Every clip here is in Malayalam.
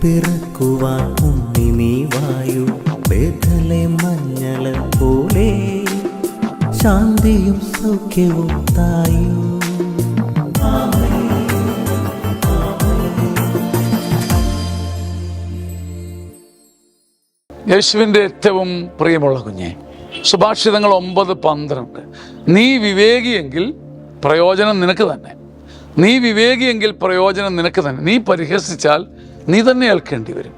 പിറക്കുവാൻ ഉണ്ണി നീ വായു, ബേഥലേം മഞ്ഞള പോലെ ശാന്തിയും സൗഖ്യവും തായു. യേശുവിൻ്റെ ഏറ്റവും പ്രിയമുള്ള കുഞ്ഞെ, സുഭാഷിതങ്ങൾ 9:12. നീ വിവേകിയെങ്കിൽ പ്രയോജനം നിനക്ക് തന്നെ. നീ വിവേകിയെങ്കിൽ പ്രയോജനം നിനക്ക് തന്നെ. നീ പരിഹസിച്ചാൽ നീ തന്നെ ഏൽക്കേണ്ടി വരും.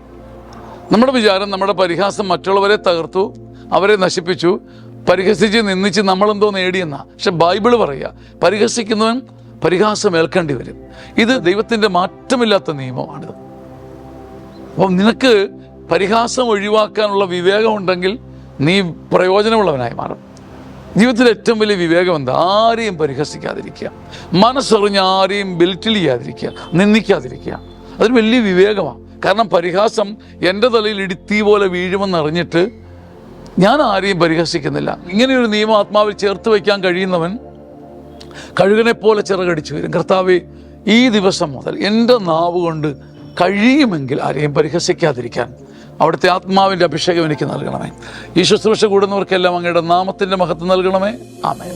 നമ്മുടെ വിചാരം നമ്മുടെ പരിഹാസം മറ്റുള്ളവരെ തകർത്തു, അവരെ നശിപ്പിച്ചു, പരിഹസിച്ച് നിന്ദിച്ച് നമ്മളെന്തോ നേടിയെന്നാ. പക്ഷെ ബൈബിള് പറയുക, പരിഹസിക്കുന്നവൻ പരിഹാസം ഏൽക്കേണ്ടി വരും. ഇത് ദൈവത്തിൻ്റെ മാറ്റമില്ലാത്ത നിയമമാണിത്. അപ്പം നിനക്ക് പരിഹാസം ഒഴിവാക്കാനുള്ള വിവേകമുണ്ടെങ്കിൽ നീ പ്രയോജനമുള്ളവനായി മാറും. ജീവിതത്തിൽ ഏറ്റവും വലിയ വിവേകം എന്താ? ആരെയും പരിഹസിക്കാതിരിക്കുക, മനസ്സറിഞ്ഞ് ആരെയും ബെൽറ്റിൽ ചെയ്യാതിരിക്കുക, നിന്ദിക്കാതിരിക്കുക. അതൊരു വലിയ വിവേകമാണ്. കാരണം പരിഹാസം എൻ്റെ തലയിൽ ഇടിത്തീ പോലെ വീഴുമെന്നറിഞ്ഞിട്ട് ഞാൻ ആരെയും പരിഹസിക്കുന്നില്ല. ഇങ്ങനെയൊരു നിയമം ആത്മാവിൽ ചേർത്ത് വയ്ക്കാൻ കഴിയുന്നവൻ കഴുകനെ പോലെ ചിറകടിച്ചു വരും. കർത്താവേ, ഈ ദിവസം മുതൽ എൻ്റെ നാവ് കൊണ്ട് കഴിയുമെങ്കിൽ ആരെയും പരിഹസിക്കാതിരിക്കാൻ അവിടുത്തെ ആത്മാവിൻ്റെ അഭിഷേകം എനിക്ക് നൽകണമേ. ഈ ശുശ്രൂഷ കൂടുന്നവർക്കെല്ലാം അങ്ങയുടെ നാമത്തിൻ്റെ മഹത്വം നൽകണമേ. ആമേൻ.